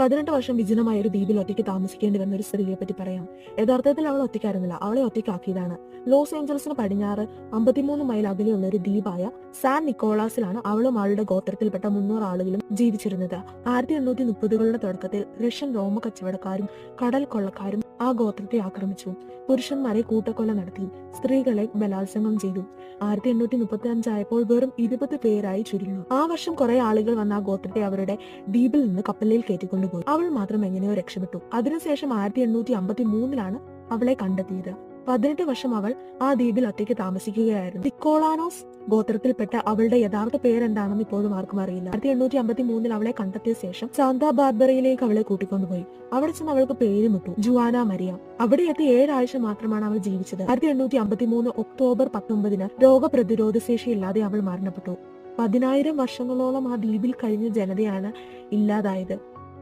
18 വർഷം വിജനമായ ഒരു ദ്വീപിൽ ഒറ്റയ്ക്ക് താമസിക്കേണ്ടി വന്ന ഒരു സ്ത്രീയെ പറ്റി പറയാം. യഥാർത്ഥത്തിൽ അവൾ ഒറ്റയ്ക്കായിരുന്നില്ല, അവളെ ഒറ്റയ്ക്കാക്കിയതാണ്. ലോസ് ഏഞ്ചൽസിന് പടിഞ്ഞാറ് 53 മൈൽ അകലെയുള്ള ഒരു ദ്വീപായ സാൻ നിക്കോളാസിലാണ് അവളും അവളുടെ ഗോത്രത്തിൽപ്പെട്ട 300 ആളുകളും ജീവിച്ചിരുന്നത്. 1830കളുടെ തുടക്കത്തിൽ റഷ്യൻ റോമ കച്ചവടക്കാരും കടൽ കൊള്ളക്കാരും ആ ഗോത്രത്തെ ആക്രമിച്ചു. പുരുഷന്മാരെ കൂട്ടക്കൊല നടത്തി, സ്ത്രീകളെ ബലാത്സംഗം ചെയ്തു. 1835 ആയപ്പോൾ വെറും 20 പേരായി ചുരുങ്ങി. ആ വർഷം കുറെ ആളുകൾ വന്ന ആ ഗോത്രത്തെ അവരുടെ ദ്വീപിൽ നിന്ന് കപ്പലിൽ കയറ്റിക്കൊണ്ടുപോയി. അവൾ മാത്രം എങ്ങനെയോ രക്ഷപ്പെട്ടു. അതിനുശേഷം 1853 അവളെ കണ്ടെത്തിയത്. 18 വർഷം അവൾ ആ ദ്വീപിൽ ഒറ്റയ്ക്ക് താമസിക്കുകയായിരുന്നു. നിക്കോളാനോസ് ഗോത്രത്തിൽപ്പെട്ട അവളുടെ യഥാർത്ഥ പേരെന്താണെന്ന് ഇപ്പോഴും ആർക്കും അറിയില്ല. 1853 അവളെ കണ്ടെത്തിയ ശേഷം സാന്താ ബാർബറയിലേക്ക് അവളെ കൂട്ടിക്കൊണ്ടുപോയി. അവിടെ ചെന്ന് അവൾക്ക് പേരുമിട്ടു ജുവാന മരിയ. അവിടെ എത്തി 7 ആഴ്ച മാത്രമാണ് അവൾ ജീവിച്ചത്. 1853 ഒക്ടോബർ 19 രോഗപ്രതിരോധ ശേഷിയില്ലാതെ അവൾ മരണപ്പെട്ടു. 10,000 വർഷങ്ങളോളം ആ ദ്വീപിൽ കഴിഞ്ഞ ജനതയാണ് ഇല്ലാതായത്.